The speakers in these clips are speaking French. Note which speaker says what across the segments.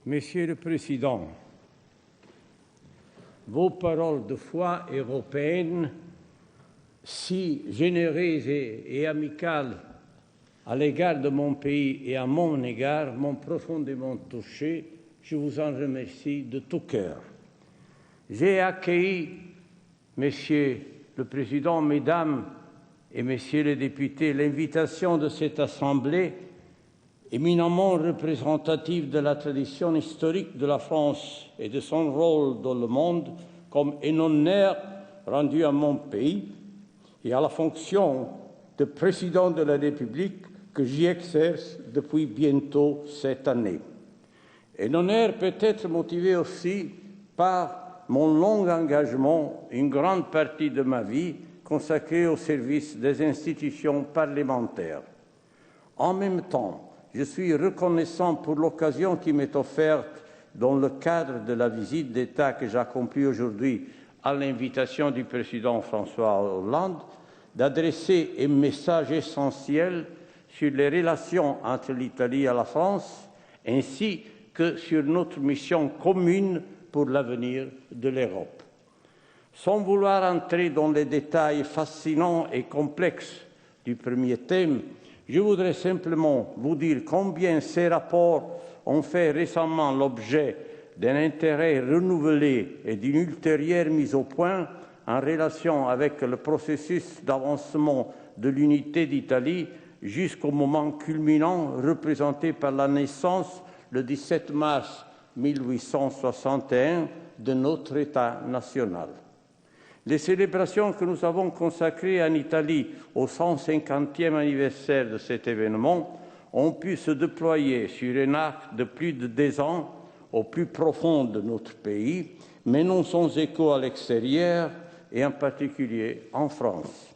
Speaker 1: Monsieur le Président, vos paroles de foi européenne, si généreuses et amicales à l'égard de mon pays et à mon égard, m'ont profondément touché. Je vous en remercie de tout cœur. J'ai accueilli, Monsieur le Président, Mesdames et Messieurs les députés, l'invitation de cette Assemblée éminemment représentative de la tradition historique de la France et de son rôle dans le monde comme un honneur rendu à mon pays et à la fonction de Président de la République que j'y exerce depuis bientôt 7 années. Un honneur peut être motivé aussi par mon long engagement, une grande partie de ma vie consacrée au service des institutions parlementaires. En même temps, je suis reconnaissant pour l'occasion qui m'est offerte dans le cadre de la visite d'État que j'accomplis aujourd'hui à l'invitation du président François Hollande, d'adresser un message essentiel sur les relations entre l'Italie et la France, ainsi que sur notre mission commune pour l'avenir de l'Europe. Sans vouloir entrer dans les détails fascinants et complexes du premier thème, je voudrais simplement vous dire combien ces rapports ont fait récemment l'objet d'un intérêt renouvelé et d'une ultérieure mise au point en relation avec le processus d'avancement de l'unité d'Italie jusqu'au moment culminant représenté par la naissance, le 17 mars 1861, de notre État national. Les célébrations que nous avons consacrées en Italie au 150e anniversaire de cet événement ont pu se déployer sur un arc de plus de 10 ans au plus profond de notre pays, mais non sans écho à l'extérieur et en particulier en France.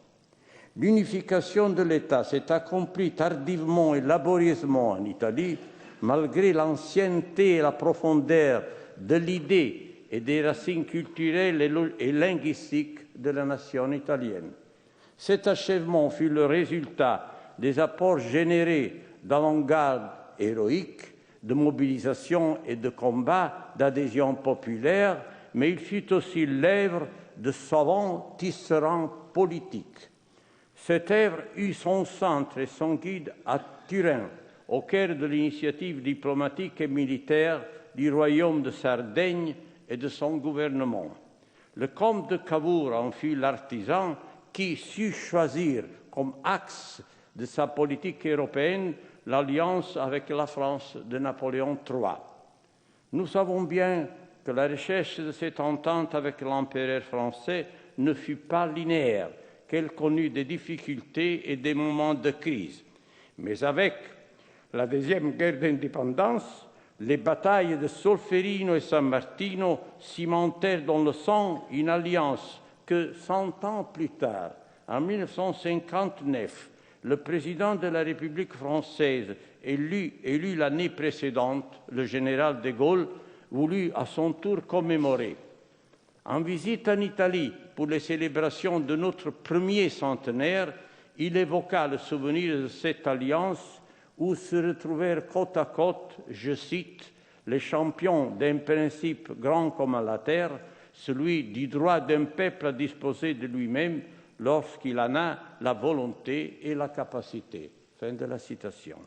Speaker 1: L'unification de l'État s'est accomplie tardivement et laborieusement en Italie, malgré l'ancienneté et la profondeur de l'idée et des racines culturelles et linguistiques de la nation italienne. Cet achèvement fut le résultat des apports générés d'avant-garde héroïque, de mobilisation et de combat, d'adhésion populaire, mais il fut aussi l'œuvre de savants tisserands politiques. Cette œuvre eut son centre et son guide à Turin, au cœur de l'initiative diplomatique et militaire du royaume de Sardaigne et de son gouvernement. Le comte de Cavour en fut l'artisan qui sut choisir comme axe de sa politique européenne l'alliance avec la France de Napoléon III. Nous savons bien que la recherche de cette entente avec l'empereur français ne fut pas linéaire, qu'elle connut des difficultés et des moments de crise. Mais avec la Deuxième Guerre d'indépendance, les batailles de Solferino et San Martino cimentèrent dans le sang une alliance que 100 ans plus tard, en 1959, le président de la République française, élu l'année précédente, le général de Gaulle, voulut à son tour commémorer. En visite en Italie pour les célébrations de notre premier centenaire, il évoqua le souvenir de cette alliance où se retrouvèrent côte à côte, je cite, les champions d'un principe grand comme la terre, celui du droit d'un peuple à disposer de lui-même lorsqu'il en a la volonté et la capacité. Fin de la citation.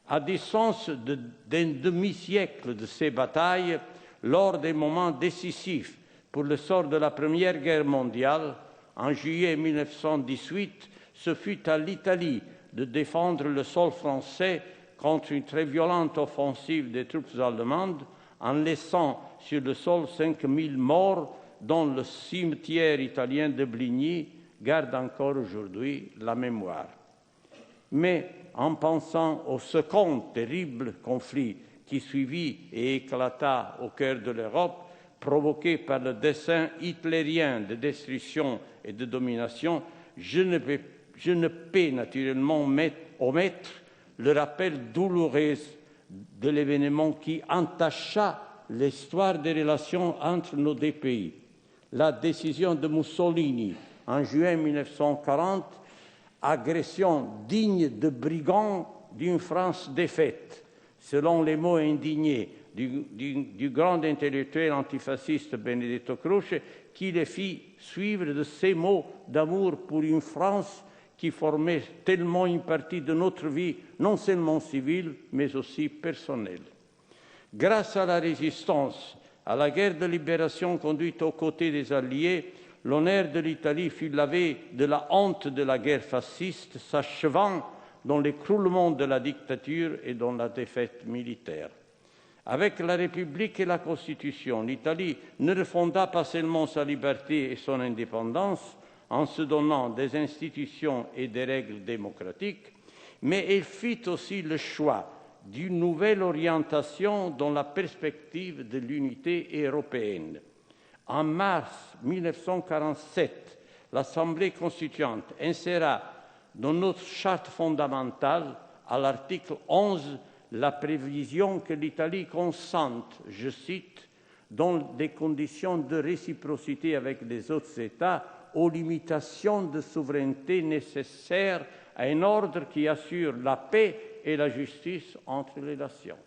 Speaker 1: À distance d'un demi-siècle de ces batailles, lors des moments décisifs pour le sort de la Première Guerre mondiale, en juillet 1918, ce fut à l'Italie de défendre le sol français contre une très violente offensive des troupes allemandes, en laissant sur le sol 5000 morts, dont le cimetière italien de Bligny garde encore aujourd'hui la mémoire. Mais en pensant au second terrible conflit qui suivit et éclata au cœur de l'Europe, provoqué par le dessein hitlérien de destruction et de domination, je ne peux naturellement omettre le rappel douloureux de l'événement qui entacha l'histoire des relations entre nos deux pays. La décision de Mussolini en juin 1940, agression digne de brigands d'une France défaite, selon les mots indignés du grand intellectuel antifasciste Benedetto Croce, qui les fit suivre de ces mots d'amour pour une France qui formait tellement une partie de notre vie, non seulement civile, mais aussi personnelle. Grâce à la résistance, à la guerre de libération conduite aux côtés des Alliés, l'honneur de l'Italie fut lavé de la honte de la guerre fasciste, s'achevant dans l'écroulement de la dictature et dans la défaite militaire. Avec la République et la Constitution, l'Italie ne refonda pas seulement sa liberté et son indépendance en se donnant des institutions et des règles démocratiques, mais elle fit aussi le choix d'une nouvelle orientation dans la perspective de l'unité européenne. En mars 1947, l'Assemblée constituante inséra dans notre charte fondamentale, à l'article 11, la prévision que l'Italie consente, je cite, dans des conditions de réciprocité avec les autres États, aux limitations de souveraineté nécessaires à un ordre qui assure la paix et la justice entre les nations.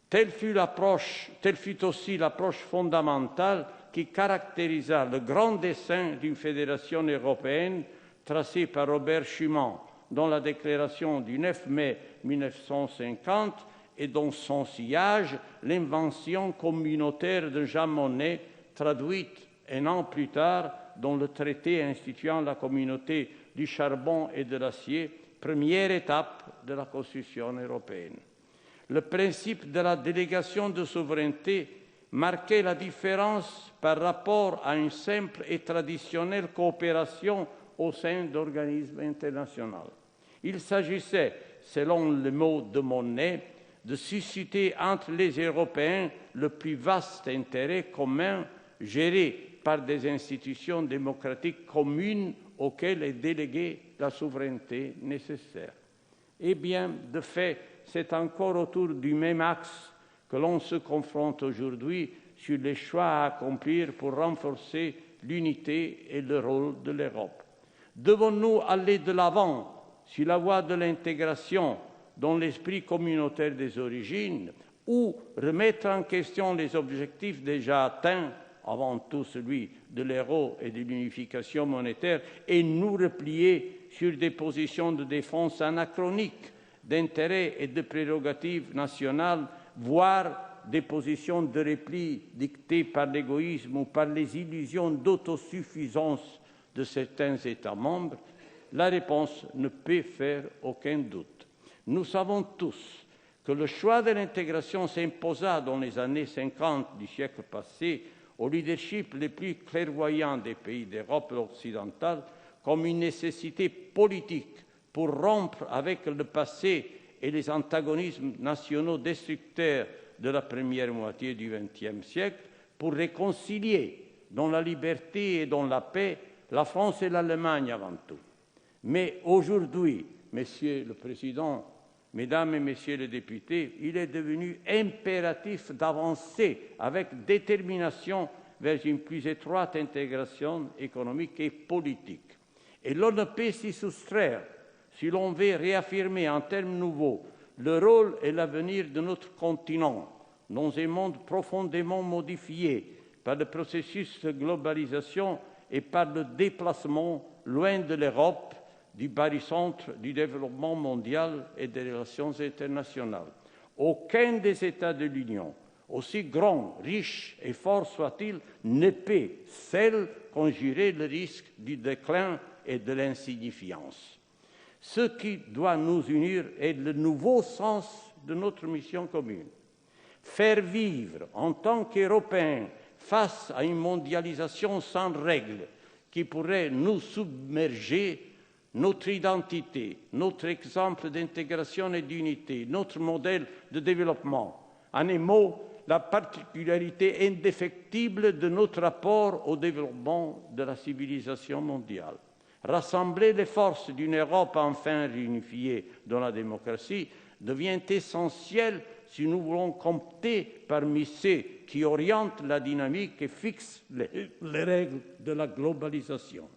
Speaker 1: Telle fut aussi l'approche fondamentale qui caractérisa le grand dessein d'une fédération européenne tracé par Robert Schuman dans la déclaration du 9 mai 1950 et dans son sillage, l'invention communautaire de Jean Monnet, traduite un an plus tard dans le traité instituant la communauté du charbon et de l'acier, première étape de la Constitution européenne. Le principe de la délégation de souveraineté marquait la différence par rapport à une simple et traditionnelle coopération au sein d'organismes internationaux. Il s'agissait, selon le mot de Monnet, de susciter entre les Européens le plus vaste intérêt commun géré par des institutions démocratiques communes auxquelles est déléguée la souveraineté nécessaire. Eh bien, de fait, c'est encore autour du même axe que l'on se confronte aujourd'hui sur les choix à accomplir pour renforcer l'unité et le rôle de l'Europe. Devons-nous aller de l'avant sur la voie de l'intégration dans l'esprit communautaire des origines ou remettre en question les objectifs déjà atteints, avant tout celui de l'euro et de l'unification monétaire, et nous replier sur des positions de défense anachroniques, d'intérêts et de prérogatives nationales, voire des positions de repli dictées par l'égoïsme ou par les illusions d'autosuffisance de certains États membres? La réponse ne peut faire aucun doute. Nous savons tous que le choix de l'intégration s'imposa dans les années 50 du siècle passé au leadership les plus clairvoyants des pays d'Europe occidentale comme une nécessité politique pour rompre avec le passé et les antagonismes nationaux destructeurs de la première moitié du XXe siècle, pour réconcilier dans la liberté et dans la paix la France et l'Allemagne avant tout. Mais aujourd'hui, Monsieur le Président, Mesdames et Messieurs les députés, il est devenu impératif d'avancer avec détermination vers une plus étroite intégration économique et politique. Et l'on ne peut s'y soustraire si l'on veut réaffirmer en termes nouveaux le rôle et l'avenir de notre continent dans un monde profondément modifié par le processus de globalisation et par le déplacement loin de l'Europe du barycentre du développement mondial et des relations internationales. Aucun des États de l'Union, aussi grand, riche et fort soit-il, ne peut seul conjurer le risque du déclin et de l'insignifiance. Ce qui doit nous unir est le nouveau sens de notre mission commune. Faire vivre en tant qu'Européens face à une mondialisation sans règles qui pourrait nous submerger notre identité, notre exemple d'intégration et d'unité, notre modèle de développement. En un mot, la particularité indéfectible de notre rapport au développement de la civilisation mondiale. Rassembler les forces d'une Europe enfin réunifiée dans la démocratie devient essentiel si nous voulons compter parmi ceux qui orientent la dynamique et fixent les règles de la globalisation.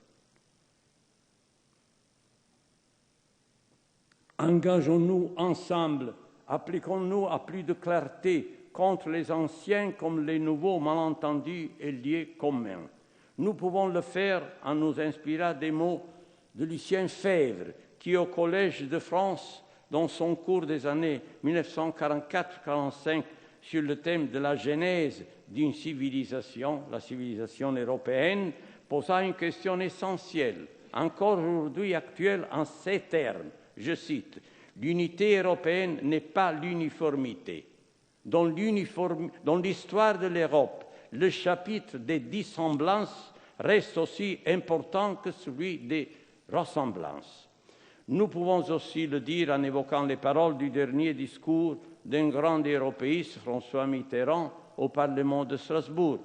Speaker 1: Engageons-nous ensemble Appliquons-nous à plus de clarté contre les anciens comme les nouveaux malentendus et liés communs. Nous pouvons le faire en nous inspirant des mots de Lucien Febvre, qui au Collège de France, dans son cours des années 1944-45 sur le thème de la genèse d'une civilisation, la civilisation européenne, posa une question essentielle, encore aujourd'hui actuelle en ces termes, je cite, « L'unité européenne n'est pas l'uniformité. Dans l'histoire de l'Europe, le chapitre des dissemblances reste aussi important que celui des ressemblances. » Nous pouvons aussi le dire en évoquant les paroles du dernier discours d'un grand européiste, François Mitterrand, au Parlement de Strasbourg.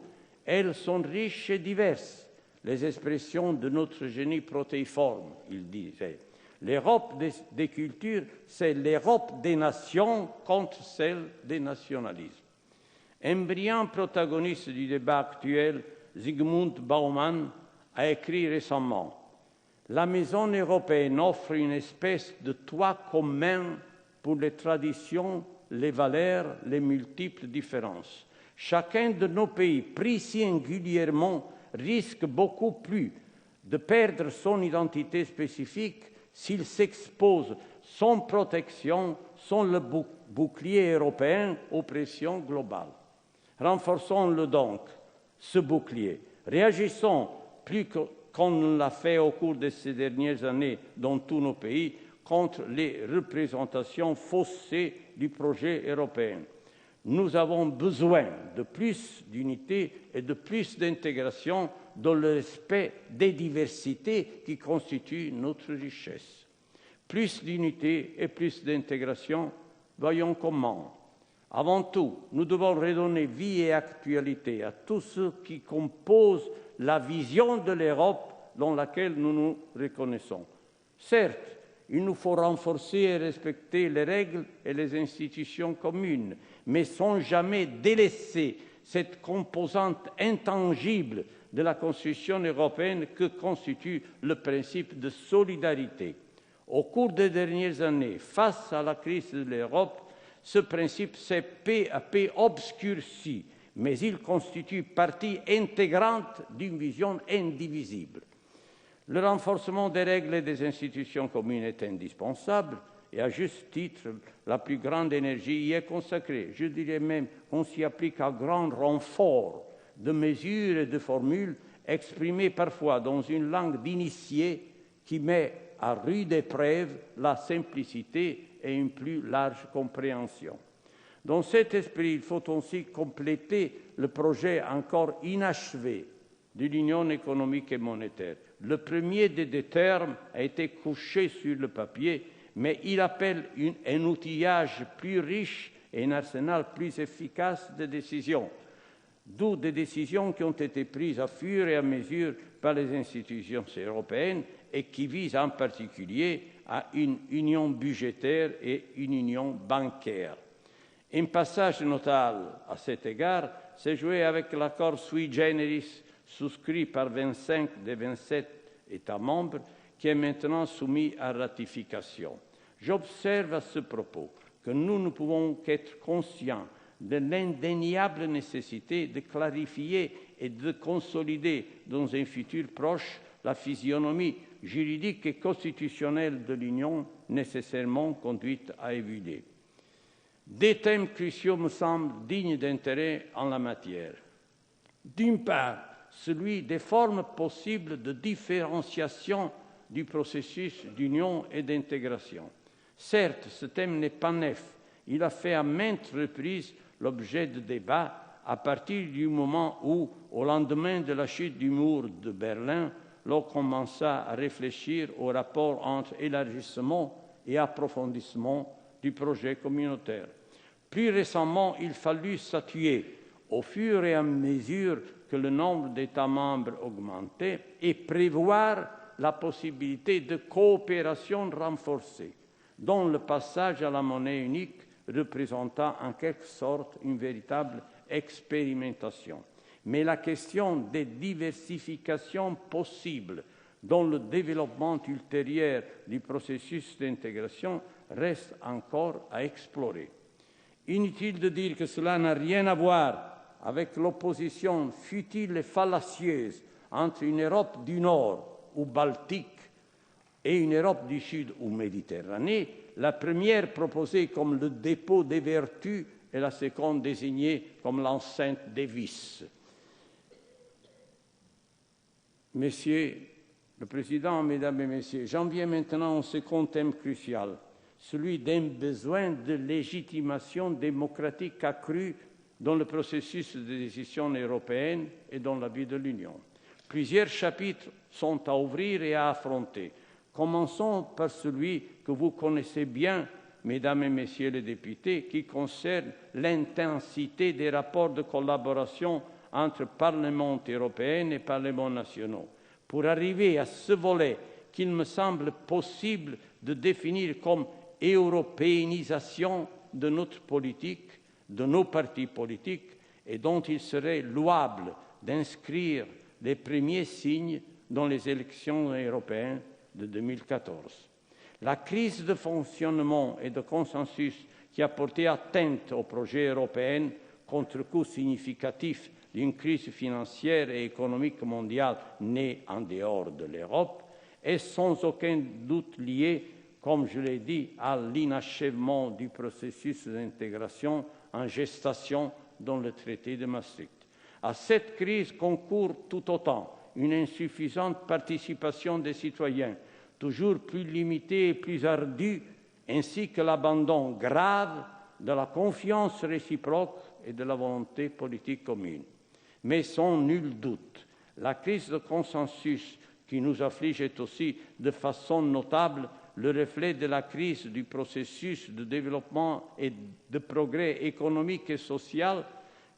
Speaker 1: Elles sont riches et diverses, les expressions de notre génie protéiforme, il disait. L'Europe des cultures, c'est l'Europe des nations contre celle des nationalismes. Un brillant protagoniste du débat actuel, Zygmunt Bauman, a écrit récemment « La maison européenne offre une espèce de toit commun pour les traditions, les valeurs, les multiples différences. Chacun de nos pays, pris singulièrement, risque beaucoup plus de perdre son identité spécifique s'il s'expose sans protection, sans le bouclier européen aux pressions globales. Renforçons-le donc, ce bouclier. Réagissons plus qu'on l'a fait au cours de ces dernières années dans tous nos pays contre les représentations faussées du projet européen. Nous avons besoin de plus d'unité et de plus d'intégration dans le respect des diversités qui constituent notre richesse. Plus d'unité et plus d'intégration, voyons comment. Avant tout, nous devons redonner vie et actualité à tout ce qui compose la vision de l'Europe dans laquelle nous nous reconnaissons. Certes, il nous faut renforcer et respecter les règles et les institutions communes, mais sans jamais délaisser cette composante intangible de la construction européenne que constitue le principe de solidarité. Au cours des dernières années, face à la crise de l'Europe, ce principe s'est peu à peu obscurci, mais il constitue partie intégrante d'une vision indivisible. Le renforcement des règles et des institutions communes est indispensable et à juste titre, la plus grande énergie y est consacrée. Je dirais même qu'on s'y applique à grand renfort de mesures et de formules exprimées parfois dans une langue d'initié qui met à rude épreuve la simplicité et une plus large compréhension. Dans cet esprit, il faut aussi compléter le projet encore inachevé de l'Union économique et monétaire. Le premier des deux termes a été couché sur le papier, mais il appelle un outillage plus riche et un arsenal plus efficace de décisions, d'où des décisions qui ont été prises à fur et à mesure par les institutions européennes et qui visent en particulier à une union budgétaire et une union bancaire. Un passage notable à cet égard s'est joué avec l'accord sui generis souscrit par 25 des 27 États membres, qui est maintenant soumis à ratification. J'observe à ce propos que nous ne pouvons qu'être conscients de l'indéniable nécessité de clarifier et de consolider dans un futur proche la physionomie juridique et constitutionnelle de l'Union nécessairement conduite à évoluer. Des thèmes cruciaux me semblent dignes d'intérêt en la matière. D'une part, celui des formes possibles de différenciation du processus d'union et d'intégration. Certes, ce thème n'est pas neuf. Il a fait à maintes reprises l'objet de débats à partir du moment où, au lendemain de la chute du mur de Berlin, l'on commença à réfléchir au rapport entre élargissement et approfondissement du projet communautaire. Plus récemment, il fallut statuer, au fur et à mesure que le nombre d'États membres augmentait, et prévoir la possibilité de coopération renforcée, dont le passage à la monnaie unique représenta en quelque sorte une véritable expérimentation. Mais la question des diversifications possibles dans le développement ultérieur du processus d'intégration reste encore à explorer. Inutile de dire que cela n'a rien à voir avec l'opposition futile et fallacieuse entre une Europe du Nord ou Baltique et une Europe du Sud ou Méditerranée, la première proposée comme le dépôt des vertus et la seconde désignée comme l'enceinte des vices. Messieurs le Président, Mesdames et Messieurs, j'en viens maintenant au second thème crucial, celui d'un besoin de légitimation démocratique accrue dans le processus de décision européenne et dans la vie de l'Union. Plusieurs chapitres sont à ouvrir et à affronter. Commençons par celui que vous connaissez bien, Mesdames et Messieurs les députés, qui concerne l'intensité des rapports de collaboration entre Parlement européen et Parlements nationaux, pour arriver à ce volet qu'il me semble possible de définir comme européanisation de notre politique, de nos partis politiques, et dont il serait louable d'inscrire les premiers signes dans les élections européennes de 2014. La crise de fonctionnement et de consensus qui a porté atteinte au projet européen, contre-coup significatif d'une crise financière et économique mondiale née en dehors de l'Europe, est sans aucun doute liée, comme je l'ai dit, à l'inachèvement du processus d'intégration en gestation dans le traité de Maastricht. À cette crise concourt tout autant une insuffisante participation des citoyens, toujours plus limitée et plus ardue, ainsi que l'abandon grave de la confiance réciproque et de la volonté politique commune. Mais sans nul doute, la crise de consensus qui nous afflige est aussi, de façon notable, le reflet de la crise du processus de développement et de progrès économique et social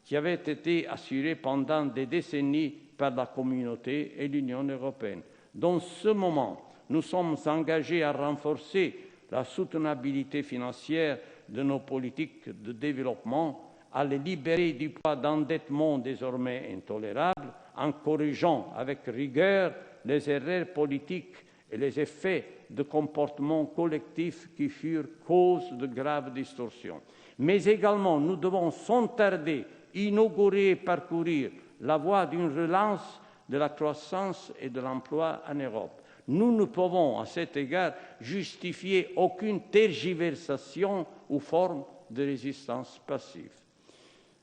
Speaker 1: qui avait été assuré pendant des décennies par la Communauté et l'Union européenne. Dans ce moment, nous sommes engagés à renforcer la soutenabilité financière de nos politiques de développement, à les libérer du poids d'endettement désormais intolérable, en corrigeant avec rigueur les erreurs politiques et les effets de comportements collectifs qui furent cause de graves distorsions. Mais également, nous devons sans tarder inaugurer et parcourir la voie d'une relance de la croissance et de l'emploi en Europe. Nous ne pouvons, à cet égard, justifier aucune tergiversation ou forme de résistance passive.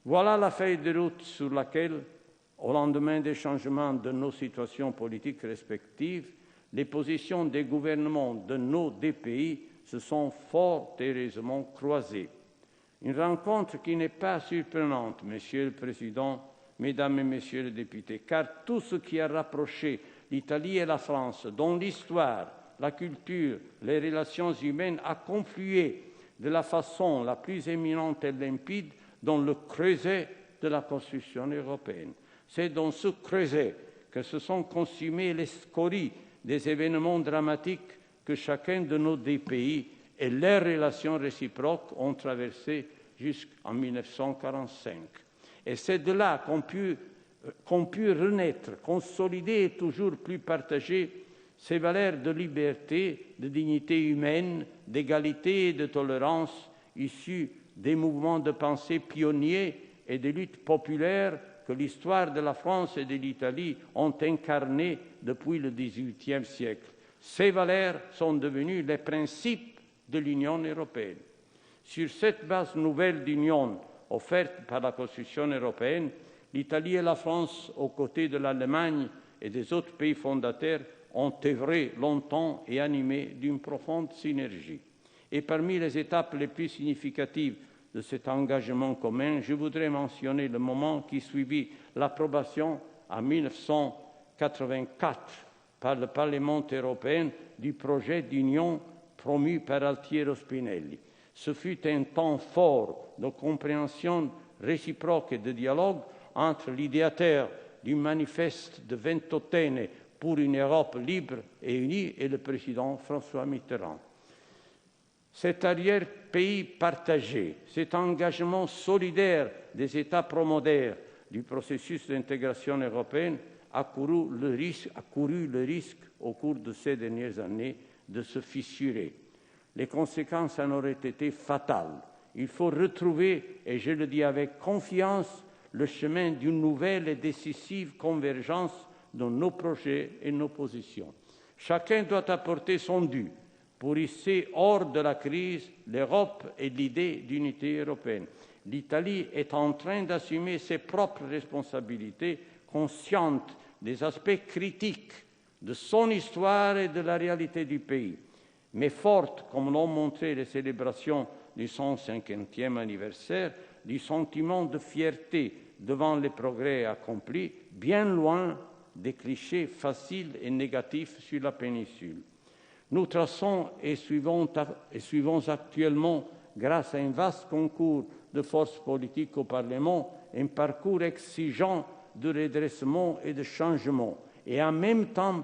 Speaker 1: Voilà la feuille de route sur laquelle, au lendemain des changements de nos situations politiques respectives, les positions des gouvernements de nos deux pays se sont fort heureusement croisées. Une rencontre qui n'est pas surprenante, Monsieur le Président, Mesdames et Messieurs les députés, car tout ce qui a rapproché l'Italie et la France, dont l'histoire, la culture, les relations humaines, a conflué de la façon la plus éminente et limpide dans le creuset de la construction européenne. C'est dans ce creuset que se sont consumées les scories des événements dramatiques que chacun de nos deux pays et leurs relations réciproques ont traversées jusqu'en 1945. Et c'est de là qu'ont pu renaître, consolider et toujours plus partager ces valeurs de liberté, de dignité humaine, d'égalité et de tolérance issues des mouvements de pensée pionniers et des luttes populaires que l'histoire de la France et de l'Italie ont incarnées depuis le XVIIIe siècle. Ces valeurs sont devenues les principes de l'Union européenne. Sur cette base nouvelle d'union offerte par la construction européenne, l'Italie et la France, aux côtés de l'Allemagne et des autres pays fondateurs, ont œuvré longtemps et animé d'une profonde synergie. Et parmi les étapes les plus significatives de cet engagement commun, je voudrais mentionner le moment qui suivit l'approbation en 1984 par le Parlement européen du projet d'union promu par Altiero Spinelli. Ce fut un temps fort de compréhension réciproque et de dialogue entre l'idéateur du manifeste de Ventotene pour une Europe libre et unie et le président François Mitterrand. Cet arrière-pays partagé, cet engagement solidaire des États promotaires du processus d'intégration européenne a couru le risque, au cours de ces dernières années, de se fissurer. les conséquences en auraient été fatales. Il faut retrouver, et je le dis avec confiance, le chemin d'une nouvelle et décisive convergence dans nos projets et nos positions. Chacun doit apporter son dû pour hisser hors de la crise l'Europe et l'idée d'unité européenne. L'Italie est en train d'assumer ses propres responsabilités, consciente des aspects critiques de son histoire et de la réalité du pays, mais forte, comme l'ont montré les célébrations du 150e anniversaire, du sentiment de fierté devant les progrès accomplis, bien loin des clichés faciles et négatifs sur la péninsule. Nous traçons et suivons actuellement, grâce à un vaste concours de forces politiques au Parlement, un parcours exigeant de redressement et de changement. Et en même temps,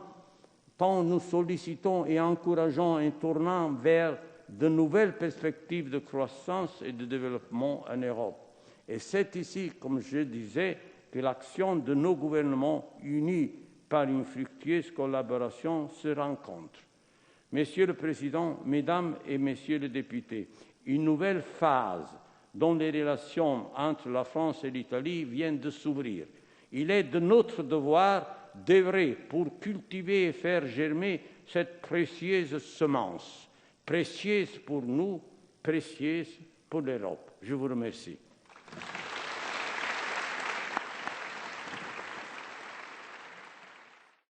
Speaker 1: nous sollicitons et encourageons un tournant vers de nouvelles perspectives de croissance et de développement en Europe. Et c'est ici, comme je disais, que l'action de nos gouvernements, unis par une fructueuse collaboration, se rencontre. Monsieur le Président, Mesdames et Messieurs les députés, une nouvelle phase dans les relations entre la France et l'Italie vient de s'ouvrir. Il est de notre devoir d'œuvrer pour cultiver et faire germer cette précieuse semence, précieuse pour nous, précieuse pour l'Europe. Je vous remercie.